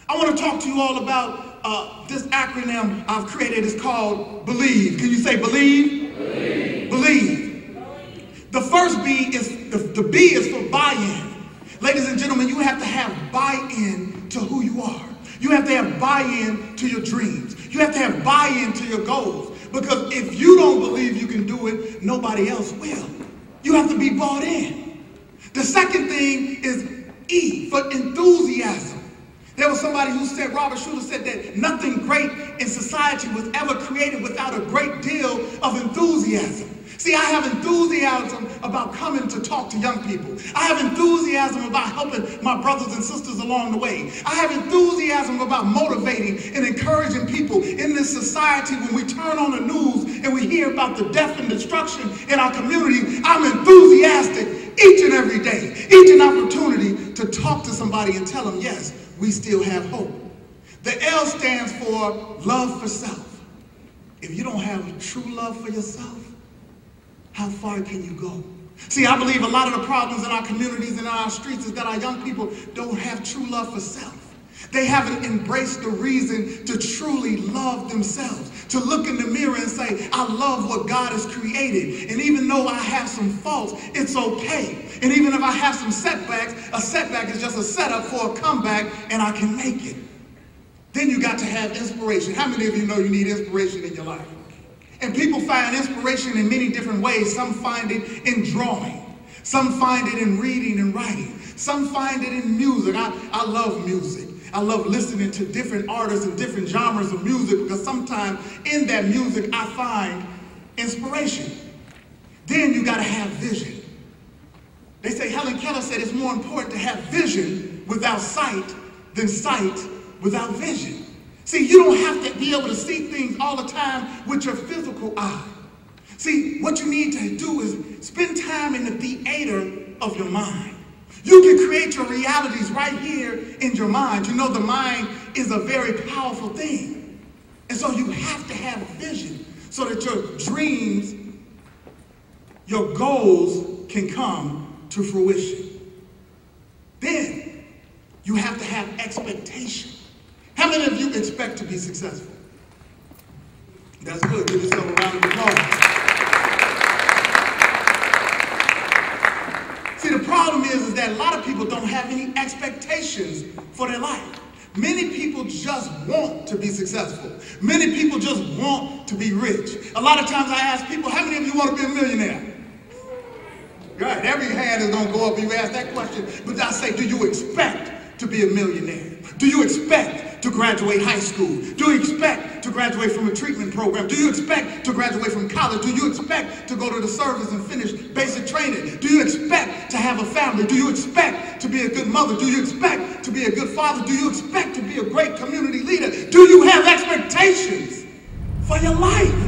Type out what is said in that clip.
I want to talk to you all about this acronym I've created. It's called BELIEVE. Can you say believe? Believe. Believe. The first B is, the B is for buy-in. Ladies and gentlemen, you have to have buy-in to who you are. You have to have buy-in to your dreams. You have to have buy-in to your goals. Because if you don't believe you can do it, nobody else will. You have to be bought in. The second thing is E, for enthusiasm. There was somebody who said, Robert Schuller said that nothing great in society was ever created without a great deal of enthusiasm. See, I have enthusiasm about coming to talk to young people. I have enthusiasm about helping my brothers and sisters along the way. I have enthusiasm about motivating and encouraging people in this society. When we turn on the news and we hear about the death and destruction in our community, I'm enthusiastic each and every day, each an opportunity to talk to somebody and tell them, yes, we still have hope. The L stands for love for self. If you don't have true love for yourself, how far can you go? See, I believe a lot of the problems in our communities and in our streets is that our young people don't have true love for self. They haven't embraced the reason to truly love themselves, to look in the mirror and say, I love what God has created. And even though I have some faults, it's okay. And even if I have some setbacks, a setback is just a setup for a comeback, and I can make it. Then you got to have inspiration. How many of you know you need inspiration in your life? And people find inspiration in many different ways. Some find it in drawing. Some find it in reading and writing. Some find it in music. I love music. I love listening to different artists and different genres of music because sometimes in that music I find inspiration. Then you got to have vision. They say, Helen Keller said it's more important to have vision without sight than sight without vision. See, you don't have to be able to see things all the time with your physical eye. See, what you need to do is spend time in the theater of your mind. You can create your realities right here in your mind. You know the mind is a very powerful thing. And so you have to have vision so that your dreams, your goals can come to fruition. Then you have to have expectation. How many of you expect to be successful? That's good. Give yourself a round of applause. See, the problem is that a lot of people don't have any expectations for their life. Many people just want to be successful. Many people just want to be rich. A lot of times I ask people, how many of you want to be a millionaire? Right, every hand is going to go up when you ask that question. But I say, do you expect to be a millionaire? Do you expect to graduate high school? Do you expect to graduate from a treatment program? Do you expect to graduate from college? Do you expect to go to the service and finish basic training? Do you expect to have a family? Do you expect to be a good mother? Do you expect to be a good father? Do you expect to be a great community leader? Do you have expectations for your life?